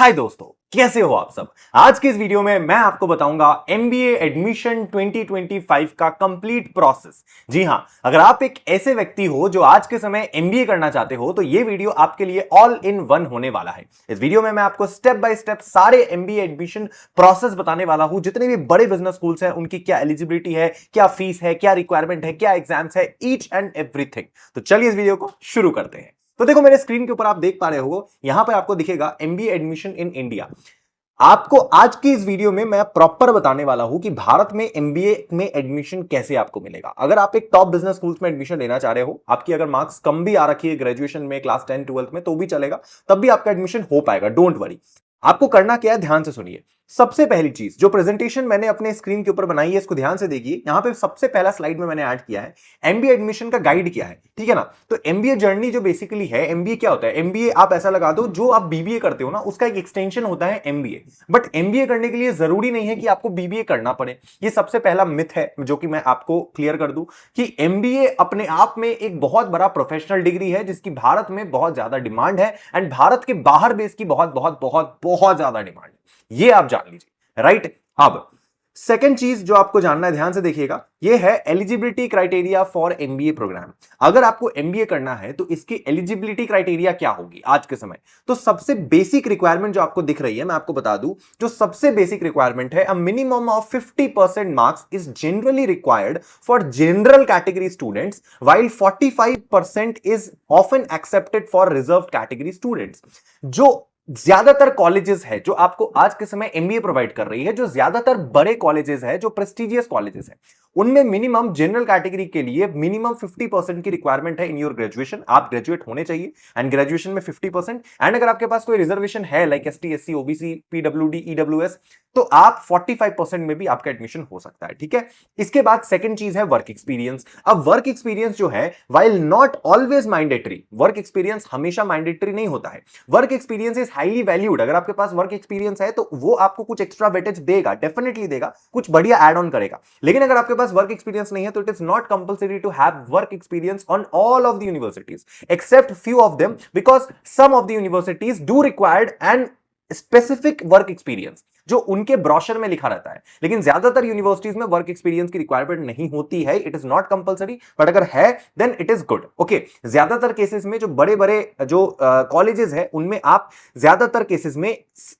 हाय दोस्तों, कैसे हो आप सब। आज के इस वीडियो में मैं आपको बताऊंगा एमबीए एडमिशन 2025 का कंप्लीट प्रोसेस। जी हां, अगर आप एक ऐसे व्यक्ति हो जो आज के समय एमबीए करना चाहते हो तो ये वीडियो आपके लिए ऑल इन वन होने वाला है। इस वीडियो में मैं आपको स्टेप बाय स्टेप सारे एमबीए एडमिशन प्रोसेस बताने वाला हूं। जितने भी बड़े बिजनेस स्कूल्स हैं उनकी क्या एलिजिबिलिटी है, क्या फीस है, क्या रिक्वायरमेंट है, क्या एग्जाम्स है, ईच एंड एवरीथिंग। तो चलिए इस वीडियो को शुरू करते हैं। तो देखो, मेरे स्क्रीन के ऊपर आप देख पा रहे हो, यहां पर आपको दिखेगा एमबीए एडमिशन इन इंडिया। आपको आज की इस वीडियो में मैं प्रॉपर बताने वाला हूं कि भारत में एमबीए में एडमिशन कैसे आपको मिलेगा। अगर आप एक टॉप बिजनेस स्कूल्स में एडमिशन लेना चाह रहे हो, आपकी अगर मार्क्स कम भी आ रखी है ग्रेजुएशन में, क्लास 10 12th में, तो भी चलेगा, तब भी आपका एडमिशन हो पाएगा। Don't worry. आपको करना क्या है, ध्यान से सुनिए। सबसे पहली चीज, जो प्रेजेंटेशन मैंने अपने स्क्रीन के ऊपर बनाई है, इसको ध्यान से देखिए। यहां पे सबसे पहला स्लाइड में मैंने ऐड किया है एमबीए एडमिशन का गाइड क्या है, ठीक है ना। तो एमबीए जर्नी जो बेसिकली है, एमबीए क्या होता है, एमबीए आप ऐसा लगा दो, जो आप बीबीए करते हो ना, उसका एक एक्सटेंशन होता है एमबीए। बट एमबीए करने के लिए जरूरी नहीं है कि आपको बीबीए करना पड़े। ये सबसे पहला मिथ है जो कि मैं आपको क्लियर कर दूं कि एमबीए अपने आप में एक बहुत बड़ा प्रोफेशनल डिग्री है जिसकी भारत में बहुत ज्यादा डिमांड है एंड भारत के बाहर भी इसकी बहुत बहुत बहुत बहुत ज्यादा डिमांड है। ये आप जान लीजिए, राइट। अब सेकेंड चीज जो आपको जानना है, ध्यान से देखिएगा, ये है eligibility criteria for MBA programme. अगर आपको एमबीए करना है तो इसकी एलिजिबिलिटी क्राइटेरिया क्या होगी आज के समय। तो सबसे बेसिक रिक्वायरमेंट जो आपको दिख रही है, मैं आपको बता दूं, जो सबसे बेसिक रिक्वायरमेंट है, a minimum of 50% marks is generally required for general category students while 45% is often accepted for reserve category students. जो ज्यादातर कॉलेजेस है जो आपको आज के समय एमबीए प्रोवाइड कर रही है, जो ज्यादातर बड़े कॉलेजेस है, जो प्रेस्टिजियस कॉलेजेस है, उनमें मिनिमम जनरल कैटेगरी के लिए मिनिमम 50% की रिक्वायरमेंट है इन योर ग्रेजुएशन। आप ग्रेजुएट होने चाहिए एंड ग्रेजुएशन में 50%। एंड अगर आपके पास कोई रिजर्वेशन है like ST, SC, OBC, PWD, EWS, तो आप 45% में भी आपका एडमिशन हो सकता है, ठीक है। इसके बाद सेकंड चीज है वर्क एक्सपीरियंस। अब वर्क एक्सपीरियंस जो है, while not always mandatory, work experience हमेशा मैंडेटरी नहीं होता है। Work experience is highly valued. अगर आपके पास वर्क एक्सपीरियंस है तो वो आपको कुछ एक्स्ट्रा वेटेज देगा, डेफिनेटली देगा, कुछ बढ़िया एड ऑन करेगा। लेकिन अगर आपके पास वर्क एक्सपीरियंस नहीं है तो it is not compulsory to have work experience on all of the universities except few of them, because some of the universities do required and specific work experience जो उनके brochure में लिखा रहता है। लेकिन ज्यादातर यूनिवर्सिटीज में वर्क एक्सपीरियंस की रिक्वायरमेंट नहीं होती है। It is not compulsory, but अगर है then it is good. Okay, ज्यादातर केसेस में जो बड़े बड़े जो कॉलेजेस है उनमें आप ज्यादातर केसेस में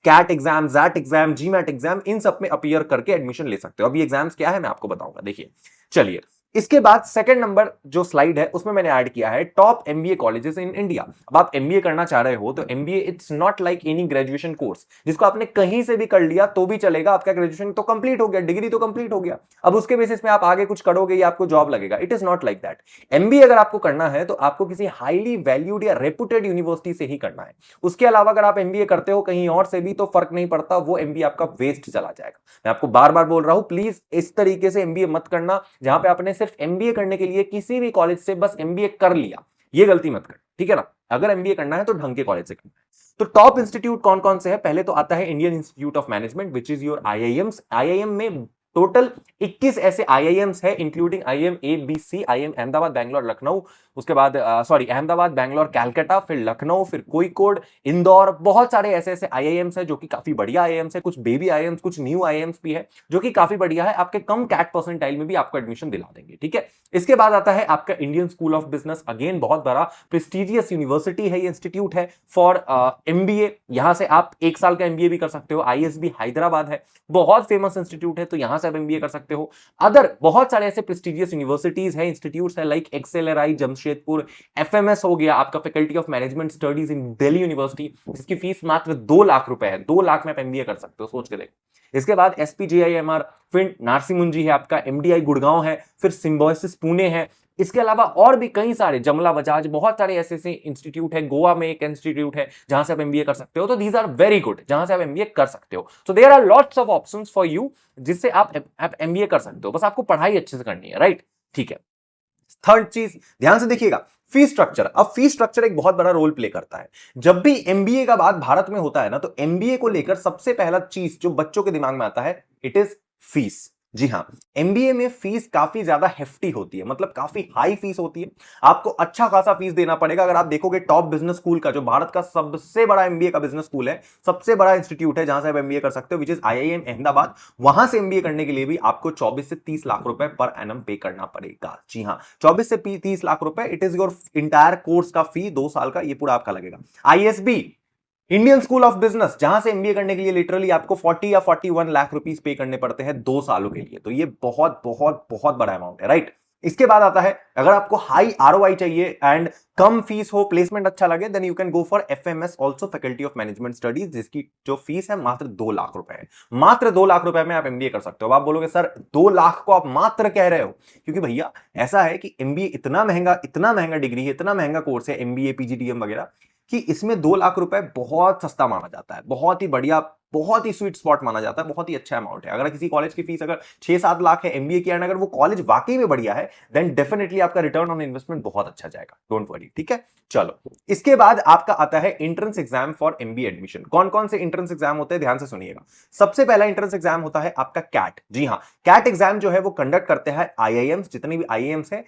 CAT exam, XAT exam, GMAT exam, इन सब में अपीयर करके एडमिशन ले सकते हो। अभी एग्जाम्स क्या है मैं आपको बताऊंगा, देखिए। चलिए, इसके बाद सेकंड नंबर जो स्लाइड है उसमें मैंने ऐड किया है top MBA colleges in India. अब आप एमबीए करना चाह रहे हो तो MBA it's not like any graduation course जिसको आपने कहीं से भी कर लिया तो भी चलेगा। आपका ग्रेजुएशन तो कंप्लीट हो गया, डिग्री तो कंप्लीट हो गया, अब उसके बेसिस में आप आगे कुछ करोगे या आपको जॉब लगेगा। It is not like that. MBA अगर आपको करना है तो आपको किसी हाईली वैल्यूड या रेपुटेड यूनिवर्सिटी से ही करना है। उसके अलावा अगर आप एमबीए करते हो कहीं और से भी तो फर्क नहीं पड़ता, वो एमबीए आपका वेस्ट चला जाएगा। मैं आपको बार बार बोल रहा हूं, प्लीज इस तरीके से एमबीए मत करना जहां पे आपने सिर्फ एमबीए करने के लिए किसी भी कॉलेज से बस एमबीए कर लिया। ये गलती मत कर, ठीक है ना। अगर एमबीए करना है तो ढंग के कॉलेज से करना है। तो टॉप इंस्टीट्यूट कौन कौन से हैं, पहले तो आता है Indian institute of management which is your IIMs. IIM में टोटल 21 ऐसे आईआईएम्स है, इंक्लूडिंग आईआईएम ए, बी, सी, आईआईएम अहमदाबाद, बैंगलोर, लखनऊ, उसके बाद अहमदाबाद, बैंगलोर, कैलकाटा, फिर लखनऊ, फिर कोझिकोड, इंदौर। बहुत सारे ऐसे ऐसे आईआईएम्स है जो कि काफी बढ़िया आईआईएम्स है। कुछ बेबी आईआईएम्स, कुछ न्यू आईआईएम्स भी है जो कि काफी बढ़िया है। आपके कम कैट परसेंटाइल में भी आपको एडमिशन दिला देंगे, ठीक है। इसके बाद आता है आपका Indian school of business. Again बहुत बड़ा प्रेस्टिजियस यूनिवर्सिटी है, ये इंस्टीट्यूट है फॉर एमबीए। यहां से आप 1 साल का एमबीए भी कर सकते हो। आईएसबी हैदराबाद है, बहुत फेमस इंस्टीट्यूट है, तो यहां से आप एमबीए कर सकते हो। अदर बहुत सारे ऐसे प्रेस्टिजियस यूनिवर्सिटीज है, इंस्टीट्यूट्स है लाइक एक्सएलआरआई जमशेदपुर, एफएमएस हो गया आपका, faculty of Management studies in Delhi university, जिसकी फीस मात्र 2 लाख रुपए है। 2 लाख में आप एमबीए कर सकते हो, सोच के देखो। इसके बाद एसपीजेआईएमआर, फिर नारसी मुंजी है आपका, एमडीआई गुड़गांव है, फिर सिम्बायोसिस पुणे है। इसके अलावा और भी कई सारे, जमला बजाज, बहुत सारे ऐसे ऐसे इंस्टीट्यूट है। गोवा में एक इंस्टीट्यूट है जहां से आप एमबीए कर सकते हो। तो दीज आर वेरी गुड, जहां से आप एमबीए कर सकते हो। So there are lots of options for you जिससे आप एमबीए कर सकते हो, बस आपको पढ़ाई अच्छे से करनी है, राइट, ठीक है। थर्ड चीज ध्यान से देखिएगा, फीस स्ट्रक्चर। अब फीस स्ट्रक्चर एक बहुत बड़ा रोल प्ले करता है। जब भी एमबीए का बात भारत में होता है ना, तो एमबीए को लेकर सबसे पहला चीज जो बच्चों के दिमाग में आता है, इट इज फीस। जी हाँ, एमबीए में फीस काफी ज्यादा हेफ्टी होती है, मतलब काफी हाई फीस होती है। आपको अच्छा खासा फीस देना पड़ेगा। अगर आप देखोगे टॉप बिजनेस स्कूल का, जो भारत का सबसे बड़ा एमबीए का बिजनेस स्कूल है, सबसे बड़ा इंस्टीट्यूट है जहां से आप एमबीए कर सकते हो, विच इज आईआईएम अहमदाबाद, वहां से एमबीए करने के लिए भी आपको 24 से 30 लाख रुपए पर एनम पे करना पड़ेगा। जी हाँ, 24 से 30 लाख रुपए, it is your entire course का फी, 2 साल का ये पूरा आपका लगेगा। ISB, Indian school of business, जहां से एमबीए करने के लिए लिटरली आपको 40 या 41 लाख रुपीस पे करने पड़ते हैं 2 सालों के लिए। तो ये बहुत बहुत बहुत बड़ा अमाउंट है, राइट। इसके बाद आता है, अगर आपको हाई आरओआई चाहिए एंड कम फीस हो, प्लेसमेंट अच्छा लगे, then you can go for FMS also, Faculty of Management Studies, जिसकी जो फीस है मात्र 2 लाख रुपए है। मात्र 2 लाख रुपए में आप एमबीए कर सकते हो। आप बोलोगे सर 2 लाख को आप मात्र कह रहे हो, क्योंकि भैया ऐसा है कि एमबीए इतना महंगा डिग्री है, इतना महंगा कोर्स है एमबीए पीजीडीएम वगैरह, कि इसमें 2 लाख रुपए बहुत सस्ता माना जाता है, बहुत ही बढ़िया, बहुत ही स्वीट स्पॉट माना जाता है, बहुत ही अच्छा अमाउंट है। अगर किसी कॉलेज की फीस अगर 6-7 लाख है एमबीए की, अगर वो कॉलेज वाकई में बढ़िया है, देन डेफिनेटली आपका रिटर्न ऑन इन्वेस्टमेंट बहुत अच्छा जाएगा, डोंट वरी, ठीक है। चलो, इसके बाद आपका आता है entrance exam for MBA admission. कौन कौन से एंट्रेंस एग्जाम होते हैं, ध्यान से सुनिएगा। सबसे पहला एंट्रेंस एग्जाम होता है आपका कैट। जी हाँ, कैट एग्जाम जो है वो कंडक्ट करते हैं आईआईएम्स, जितने भी आईआईएम्स है,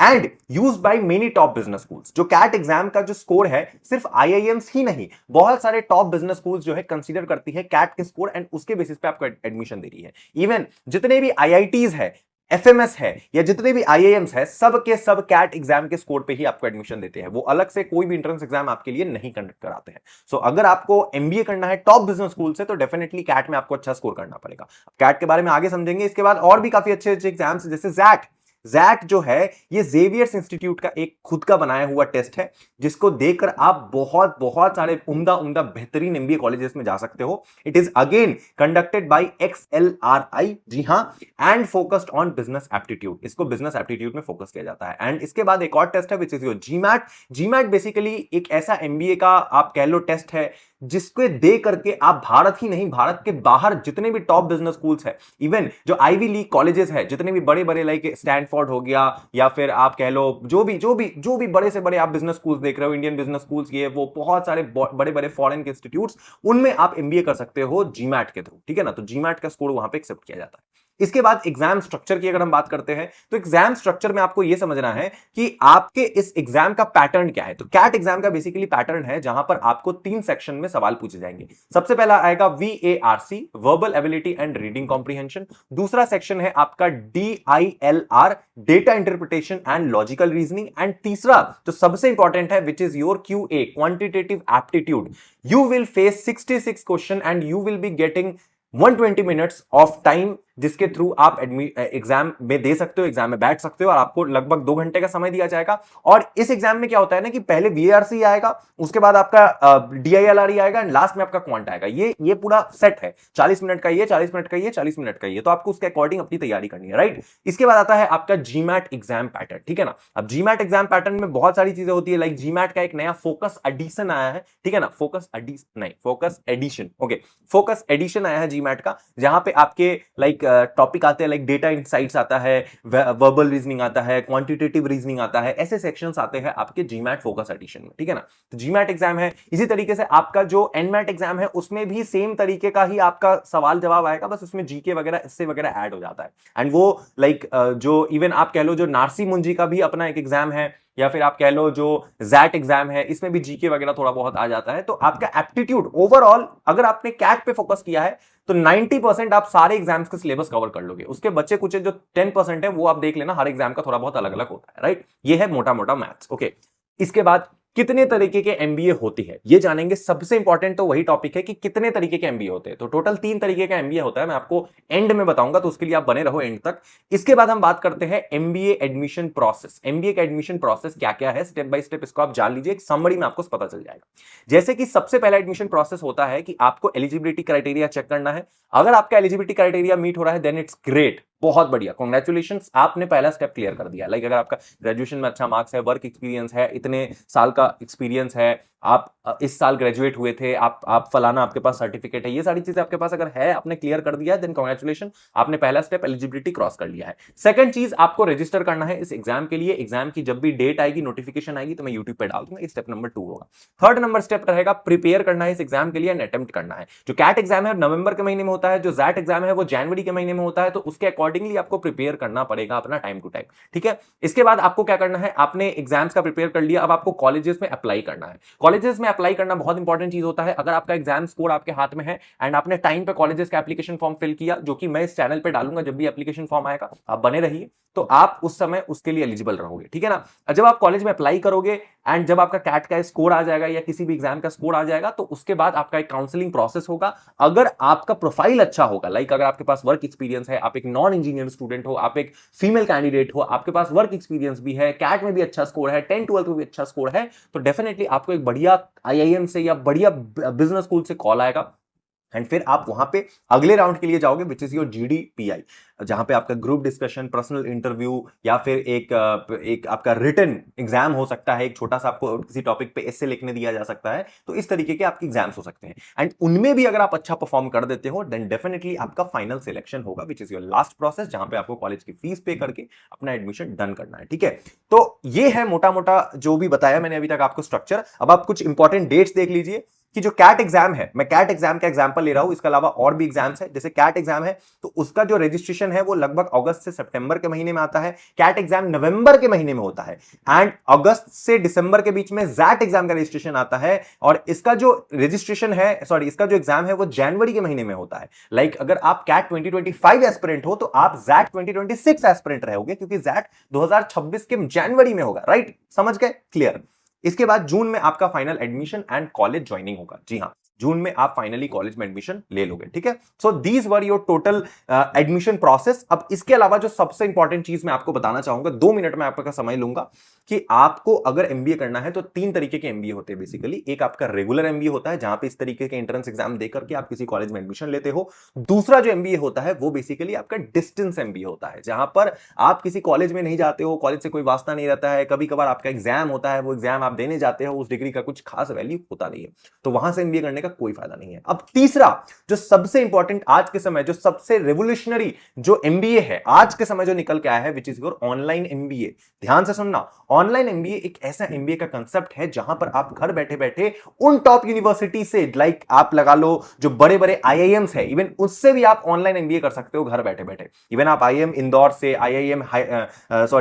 and used by many top business schools. जो कैट एग्जाम का जो स्कोर है, सिर्फ आईआईएम्स ही नहीं, बहुत सारे टॉप बिजनेस स्कूल्स जो है कंसीडर करती है कैट के स्कोर, एंड उसके बेसिस पे आपको एडमिशन दे रही है। इवन जितने भी आईआईटीज है, एफएमएस है, या जितने भी आईआईएम्स है, सब के सब कैट एग्जाम के स्कोर पे ही आपको एडमिशन देते हैं। वो अलग से कोई भी एंट्रेंस एग्जाम आपके लिए नहीं कंडक्ट कराते हैं। सो अगर आपको एमबीए करना है टॉप बिजनेस स्कूल से, तो डेफिनेटली कैट में आपको अच्छा स्कोर करना पड़ेगा। कैट के बारे में आगे समझेंगे। इसके बाद और भी काफी अच्छे अच्छे एग्जाम्स, जैसे जैट। जैट जो है, ये जेवियर्स इंस्टीट्यूट का एक खुद का बनाया हुआ टेस्ट है, जिसको देकर आप बहुत बहुत सारे उम्दा उम्दा बेहतरीन एमबीए कॉलेजेस में जा सकते हो। It is again conducted by XLRI, जी हां, and focused on business aptitude. इसको बिजनेस एप्टीट्यूड में फोकस किया जाता है। एंड इसके बाद एक और टेस्ट है, which is your GMAT. GMAT basically एक ऐसा एमबीए का आप कह लो टेस्ट है, जिसको दे करके आप भारत ही नहीं, भारत के बाहर जितने भी टॉप बिजनेस स्कूल्स है, इवन जो आईवी लीग कॉलेजेस है, जितने भी बड़े बड़े लाइक स्टैनफोर्ड हो गया, या फिर आप कह लो जो भी बड़े से बड़े आप बिजनेस स्कूल्स देख रहे हो, इंडियन बिजनेस स्कूल्स, ये वो बहुत सारे बड़े बड़े फॉरेन के इंस्टीट्यूट्स, उनमें आप एमबीए कर सकते हो जीमैट के थ्रू, ठीक है ना। तो जीमैट का स्कोर वहां पे एक्सेप्ट किया जाता है। इसके बाद एग्जाम स्ट्रक्चर की अगर हम बात करते हैं, तो एग्जाम स्ट्रक्चर में आपको यह समझना है कि आपके इस एग्जाम का पैटर्न क्या है। तो कैट एग्जाम का बेसिकली पैटर्न है, जहां पर आपको 3 सेक्शन में सवाल पूछे जाएंगे। सबसे पहला आएगा VARC, verbal ability and reading comprehension. दूसरा सेक्शन है आपका DILR, data interpretation and logical reasoning. And तीसरा जो सबसे इंपॉर्टेंट है, which is your QA, quantitative aptitude. You will face 66 question and you will be getting 120 minutes of time, जिसके through आप exam में दे सकते हो, एग्जाम में बैठ सकते हो, और आपको लगभग 2 घंटे का समय दिया जाएगा। और इस एग्जाम में क्या होता है ना, कि पहले VARC आएगा, उसके बाद आपका DILR आएगा, एंड लास्ट में आपका क्वांट आएगा। ये पूरा सेट है, 40 मिनट का ये, 40 मिनट का ये, 40 मिनट का ये। तो आपको उसके अकॉर्डिंग अपनी तैयारी करनी है, राइट। इसके बाद आता है आपका जीमैट एग्जाम पैटर्न, ठीक है ना। अब जीमैट एग्जाम पैटर्न में बहुत सारी चीजें होती है, लाइक जीमैट का एक नया फोकस एडिशन आया है, ठीक है ना। Focus edition, okay, focus edition आया है जीमैट का, जहां पे आपके लाइक टॉपिक आते हैं, लाइक डेटा इनसाइट्स आता है, वर्बल रीजनिंग आता है, क्वांटिटेटिव रीजनिंग आता है, ऐसे सेक्शंस आते हैं आपके जीमैट फोकस एडिशन में, ठीक है ना। तो जीमैट एग्जाम है। इसी तरीके से आपका जो एनमैट एग्जाम है, उसमें भी सेम तरीके का ही आपका सवाल जवाब आएगा, बस उसमें जीके वगैरह इससे वगैरह ऐड हो जाता है। एंड वो लाइक जो इवन आप कह लो जो नारसी मुंजी का भी अपना एक एग्जाम है, या फिर आप कह लो जो जैट एग्जाम है, इसमें भी जीके वगैरह थोड़ा बहुत आ जाता है। तो आपका एप्टीट्यूड ओवरऑल, अगर आपने कैट पे फोकस किया है, तो 90% आप सारे एग्जाम्स के सिलेबस कवर कर लोगे। उसके बच्चे कुछ जो 10% है, वो आप देख लेना, हर एग्जाम का थोड़ा बहुत अलग अलग होता है, राइट। ये है मोटा मोटा मैथ्स, ओके। इसके बाद कितने तरीके के एमबीए होती है, ये जानेंगे। सबसे इंपॉर्टेंट तो वही टॉपिक है कि कितने तरीके के एमबीए होते हैं। तो टोटल 3 तरीके का एमबीए होता है, मैं आपको एंड में बताऊंगा, तो उसके लिए आप बने रहो एंड तक। इसके बाद हम बात करते हैं एमबीए एडमिशन प्रोसेस। एमबीए का एडमिशन प्रोसेस क्या क्या है, स्टेप बाय स्टेप इसको आप जान लीजिए, एक समरी में आपको पता चल जाएगा। जैसे कि सबसे पहला एडमिशन प्रोसेस होता है कि आपको एलिजिबिलिटी क्राइटेरिया चेक करना है। अगर आपका एलिजिबिलिटी क्राइटेरिया मीट हो रहा है, देन इट्स ग्रेट, बहुत बढ़िया, कांग्रेचुलेशंस, आपने पहला स्टेप क्लियर कर दिया। लाइक अगर आपका ग्रेजुएशन में अच्छा मार्क्स है, वर्क एक्सपीरियंस है, इतने साल का एक्सपीरियंस है, आप इस साल ग्रेजुएट हुए थे, आप फलाना, आपके पास सर्टिफिकेट है, ये सारी चीजें आपके पास अगर है, आपने क्लियर कर दिया है, देन कांग्रेचुलेशन, आपने पहला स्टेप एलिजिबिलिटी क्रॉस कर लिया है। सेकंड चीज, आपको रजिस्टर करना है इस एग्जाम के लिए। एग्जाम की जब भी डेट आएगी, नोटिफिकेशन आएगी, तो मैं यूट्यूब पे डाल दूंगा। ये स्टेप नंबर 2 होगा। थर्ड नंबर स्टेप रहेगा प्रिपेयर करना है इस एग्जाम के लिए एंड अटेम्प्ट करना है। जो कैट एग्जाम है नवंबर के महीने में होता है, जो जैट एग्जाम है वो जनवरी के महीने में होता है, तो उसके अकॉर्डिंगली आपको प्रिपेयर करना पड़ेगा अपना टाइम टू टाइम, ठीक है। इसके बाद आपको क्या करना है, आपने एग्जाम्स का प्रिपेयर कर लिया, अब आपको कॉलेजेस में अप्लाई करना है। कॉलेजेस में अप्लाई करना बहुत इंपॉर्टेंट चीज होता है। अगर आपका एग्जाम स्कोर आपके हाथ में है एंड आपने टाइम पे कॉलेजेस का एप्लीकेशन फॉर्म फिल किया, जो कि मैं इस चैनल पे डालूंगा जब भी एप्लीकेशन फॉर्म आएगा, आप बने रहिए, तो आप उस समय उसके लिए एलिजिबल रहोगे, ठीक है ना। जब आप कॉलेज में अप्लाई करोगे एंड जब आपका कैट का स्कोर आ जाएगा या किसी भी एग्जाम का स्कोर आ जाएगा, तो उसके बाद आपका एक काउंसलिंग प्रोसेस होगा। अगर आपका प्रोफाइल अच्छा होगा, लाइक अगर आपके पास वर्क एक्सपीरियंस है, आप एक नॉन इंजीनियर स्टूडेंट हो, आप एक फीमेल कैंडिडेट हो, आपके पास वर्क एक्सपीरियंस भी है, कैट में भी अच्छा स्कोर है, 10-12 में भी अच्छा स्कोर है, तो डेफिनेटली आपको एक बढ़िया आईआईएम से या बढ़िया बिजनेस स्कूल से कॉल आएगा एंड फिर आप वहां पे अगले राउंड के लिए जाओगे, विच इज योर जीडीपीआई, जहां पे आपका ग्रुप डिस्कशन, पर्सनल इंटरव्यू या फिर एक आपका रिटन एग्जाम हो सकता है। एक छोटा सा आपको किसी टॉपिक पे एस्से लिखने दिया जा सकता है। तो इस तरीके के आपके एग्जाम्स हो सकते हैं एंड उनमें भी अगर आप अच्छा परफॉर्म कर देते हो, देन डेफिनेटली आपका फाइनल सिलेक्शन होगा, which is your last process, जहां पे आपको कॉलेज की फीस पे करके अपना एडमिशन डन करना है, ठीक है। तो ये है मोटा मोटा जो भी बताया मैंने अभी तक आपको स्ट्रक्चर। अब आप कुछ इंपॉर्टेंट डेट्स देख लीजिए कि जो कैट एग्जाम है, मैं कैट एग्जाम का एग्जांपल ले रहा हूं, इसके अलावा और भी एग्जाम्स है। जैसे कैट एग्जाम है तो उसका जो रजिस्ट्रेशन है वो लगभग अगस्त से सितंबर के महीने में आता है। कैट एग्जाम नवंबर के महीने में होता है एंड अगस्त से दिसंबर के बीच में जैट एग्जाम का रजिस्ट्रेशन आता है और इसका जो रजिस्ट्रेशन है, सॉरी, इसका जो एग्जाम है वो जनवरी के महीने में होता है। लाइक अगर आप कैट 2025 एस्पिरेंट हो तो आप जैट 2026 एस्पिरेंट रहोगे, क्योंकि जैट 2026 के जनवरी में होगा, राइट, समझ गए, क्लियर। इसके बाद जून में आपका final admission and college joining होगा। जी हाँ, जून में आप फाइनली कॉलेज में एडमिशन ले लोगे, ठीक है। So these were your total admission process. अब इसके अलावा जो सबसे इंपॉर्टेंट चीज मैं आपको बताना चाहूंगा, 2 मिनट में आपका समय लूंगा, कि आपको अगर एमबीए करना है तो 3 तरीके के एमबीए होते हैं बेसिकली। एक आपका रेगुलर एमबीए होता है, जहां पे इस तरीके के एंट्रेंस एग्जाम देकर के आप किसी कॉलेज में एडमिशन लेते हो। दूसरा जो एमबीए होता है वो बेसिकली आपका डिस्टेंस एमबीए होता है, जहां पर आप किसी कॉलेज में नहीं जाते हो, कॉलेज से कोई वास्ता नहीं रहता है, कभी कभार आपका एग्जाम होता है, वो एग्जाम आप देने जाते हो, उस डिग्री का कुछ खास वैल्यू होता नहीं है, तो वहां से एमबीए करने का कोई फायदा नहीं है। अब तीसरा जो सबसे इंपॉर्टेंट आज के समय, जो सबसे रेवोल्यूशनरी जो एमबीए है आज के समय जो निकल के आया है, which is your online MBA. ध्यान से सुनना, ऑनलाइन एमबीए एक ऐसा एमबीए का कंसेप्ट है जहां पर आप घर बैठे बैठे उन टॉप यूनिवर्सिटी से, लाइक आप लगा लो जो बड़े बड़े आईआईएम्स है, इवन उससे भी आप ऑनलाइन एमबीए कर सकते हो घर बैठे बैठे। इवन आप आईआईएम इंदौर से, आईआईएम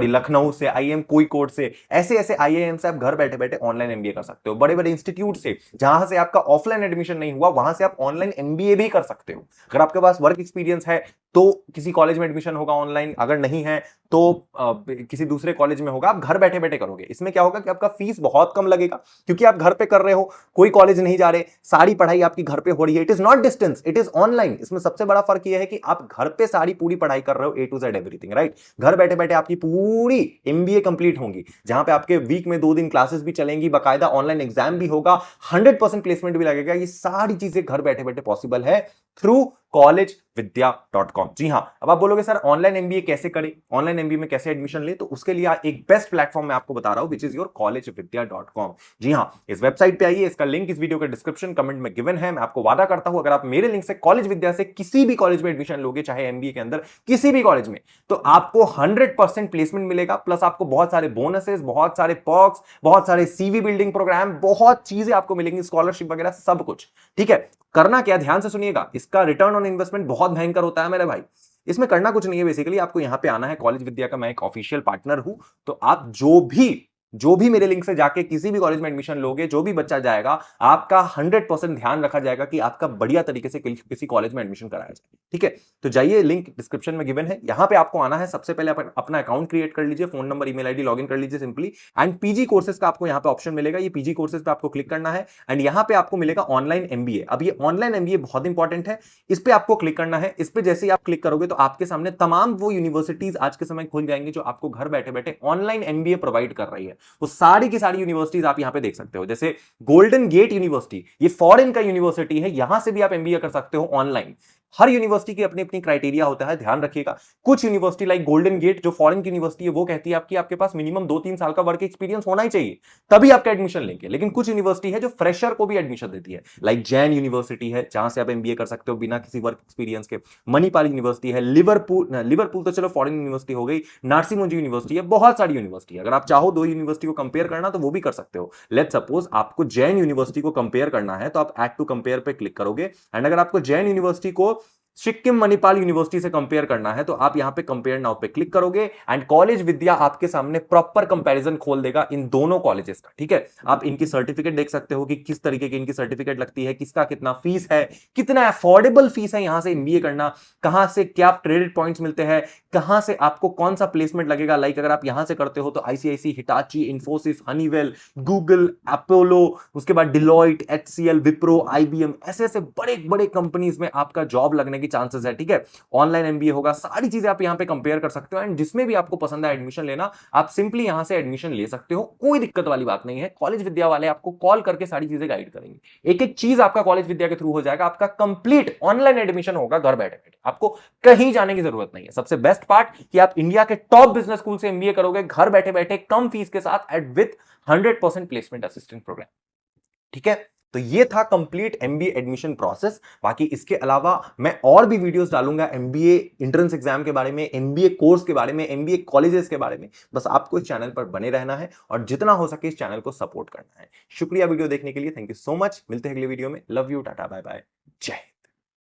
लखनऊ से, आईआईएम कोझिकोड से, ऐसे ऐसे आईआईएम से आप घर बैठे बैठे ऑनलाइन एमबीए कर सकते हो। बड़े बड़े इंस्टीट्यूट से, जहां से आपका ऑफलाइन एडमिशन नहीं हुआ, वहां से आप ऑनलाइन एमबीए भी कर सकते हो। अगर आपके पास वर्क एक्सपीरियंस है तो किसी कॉलेज में एडमिशन होगा ऑनलाइन, अगर नहीं है तो किसी दूसरे कॉलेज में होगा, आप घर बैठे बैठे करोगे। इसमें क्या होगा कि आपका फीस बहुत कम लगेगा, क्योंकि आप घर पे कर रहे हो, कोई कॉलेज नहीं जा रहे, सारी पढ़ाई आपकी घर पे हो रही है। It is not distance, it is online. इसमें सबसे बड़ा फर्क यह है कि आप घर पे सारी पूरी पढ़ाई कर रहे हो, ए टू जेड एवरीथिंग, राइट। घर बैठे बैठे आपकी पूरी एमबीए कंप्लीट होंगी, जहां पे आपके वीक में 2 दिन क्लासेस भी चलेंगी, बाकायदा ऑनलाइन एग्जाम भी होगा, 100% प्लेसमेंट भी लगेगा। ये सारी चीजें घर बैठे बैठे पॉसिबल है थ्रू collegevidya.com। जी हां, अब आप बोलोगे सर ऑनलाइन एमबीए कैसे करें, ऑनलाइन एमबीए में कैसे एडमिशन ले, तो उसके लिए एक बेस्ट प्लेटफॉर्म मैं आपको बता रहा हूं, विच इज योर collegevidya.com। जी हां, इस वेबसाइट पे आइए, इसका लिंक इस वीडियो के डिस्क्रिप्शन कमेंट में गिवन है। मैं आपको वादा करता हूं, अगर आप मेरे लिंक से कॉलेज विद्या से किसी भी कॉलेज में एडमिशन लोगे, चाहे एमबीए के अंदर किसी भी कॉलेज में, तो आपको 100% प्लेसमेंट मिलेगा, प्लस आपको बहुत सारे बोनसेस, बहुत सारे पर्क्स, बहुत सारे सीवी बिल्डिंग प्रोग्राम, बहुत चीजें आपको मिलेंगी, स्कॉलरशिप वगैरह सब कुछ, ठीक है। करना क्या, ध्यान से सुनिएगा, इसका रिटर्न ऑन इन्वेस्टमेंट बहुत भयंकर होता है मेरे भाई। इसमें करना कुछ नहीं है, बेसिकली आपको यहां पे आना है। कॉलेज विद्या का मैं एक ऑफिशियल पार्टनर हूं, तो आप जो भी मेरे लिंक से जाके किसी भी कॉलेज में एडमिशन लोगे, जो भी बच्चा जाएगा, आपका 100% ध्यान रखा जाएगा कि आपका बढ़िया तरीके से किसी कॉलेज में एडमिशन कराया जाए, ठीक है। तो जाइए, लिंक डिस्क्रिप्शन में गिवन है, यहां पे आपको आना है। सबसे पहले अपना अकाउंट क्रिएट कर लीजिए, phone number, email ID, login कर लीजिए सिंपली, एंड पीजी कोर्सेज का आपको यहां पे ऑप्शन मिलेगा। ये पीजी कोर्सेज पे आपको क्लिक करना है एंड यहां पे आपको मिलेगा ऑनलाइन एमबीए। अब ये ऑनलाइन एमबीए बहुत इंपॉर्टेंट है, इस पे आपको क्लिक करना है। इस पे जैसे ही आप क्लिक करोगे तो आपके सामने तमाम वो यूनिवर्सिटीज आज के समय खुल जाएंगे जो आपको घर बैठे बैठे ऑनलाइन एमबीए प्रोवाइड कर रही है। वो सारी यूनिवर्सिटीज आप यहां पे देख सकते हो, जैसे गोल्डन गेट यूनिवर्सिटी, ये फॉरेन का यूनिवर्सिटी है, यहां से भी आप एमबीए कर सकते हो ऑनलाइन। हर यूनिवर्सिटी की अपनी अपनी क्राइटेरिया होता है, ध्यान रखिएगा। कुछ यूनिवर्सिटी लाइक गोल्डन गेट जो फॉरेन की यूनिवर्सिटी है वो कहती है आपके पास मिनिमम 2-3 साल का वर्क एक्सपीरियंस होना ही चाहिए, तभी आपका एडमिशन लेंगे। लेकिन कुछ यूनिवर्सिटी है जो फ्रेशर को भी एडमिशन देती है, लाइक जैन यूनिवर्सिटी है जहां से आप एमबीए कर सकते हो बिना किसी वर्क एक्सपीरियंस के। मणिपाल यूनिवर्सिटी है, लिवरपूल तो चलो फॉरेन यूनिवर्सिटी हो गई, नार्सिमुंजी यूनिवर्सिटी है, बहुत सारी यूनिवर्सिटी है। अगर आप चाहो दो यूनिवर्सिटी को कंपेयर करना तो वो भी कर सकते हो। लेट सपोज आपको जैन यूनिवर्सिटी को कंपेयर करना है तो आप ऐड टू कंपेयर पे क्लिक करोगे, एंड अगर आपको जैन यूनिवर्सिटी को सिक्किम मणिपाल यूनिवर्सिटी से कंपेयर करना है तो आप यहां पे कंपेयर नाउ पे क्लिक करोगे, एंड कॉलेज विद्या आपके सामने प्रॉपर कंपैरिजन खोल देगा इन दोनों कॉलेजेस का। ठीक है, आप इनकी सर्टिफिकेट देख सकते हो कि किस तरीके की इनकी सर्टिफिकेट लगती है, किसका कितना फीस है, कितना अफोर्डेबल फीस है यहां से एमबीए करना, कहां से क्या क्रेडिट पॉइंट्स मिलते हैं, कहां से आपको कौन सा प्लेसमेंट लगेगा। लाइक अगर आप यहां से करते हो तो ICICI, Hitachi, Infosys, Honeywell, Google, Apollo, उसके बाद डिलॉइट, एचसीएल, विप्रो, आईबीएम, ऐसे ऐसे बड़े बड़े कंपनीज में आपका जॉब लगने की चांसेस है। ठीक है, ऑनलाइन एमबीए होगा, सारी चीजें आप यहां पे कंपेयर कर सकते हो, एंड जिसमें भी आपको पसंद है एडमिशन लेना, आप सिंपली यहां से एडमिशन ले सकते हो, कोई दिक्कत वाली बात नहीं है। कॉलेज विद्या वाले आपको कॉल करके सारी चीजें गाइड करेंगे, एक एक चीज आपका कॉलेज विद्या के थ्रू हो जाएगा, आपका कंप्लीट ऑनलाइन एडमिशन होगा घर बैठे बैठे, आपको कहीं जाने की जरूरत नहीं है। सबसे बेस्ट पार्ट कि आप इंडिया के टॉप बिजनेस स्कूल से एमबीए करोगे घर बैठे बैठे कम फीस के साथ at with 100% placement assistant programme. ठीक है, तो ये था कंप्लीट एमबीए एडमिशन प्रोसेस। बाकी इसके अलावा मैं और भी वीडियोस डालूंगा एमबीए एंट्रेंस एग्जाम के बारे में, एमबीए कोर्स के बारे में, एमबीए कॉलेजेस के बारे में। बस आपको इस चैनल पर बने रहना है और जितना हो सके इस चैनल को सपोर्ट करना है। शुक्रिया वीडियो देखने के लिए, थैंक यू सो मच। मिलते हैं अगले वीडियो में। Love you, tata, bye bye, जय हिंद।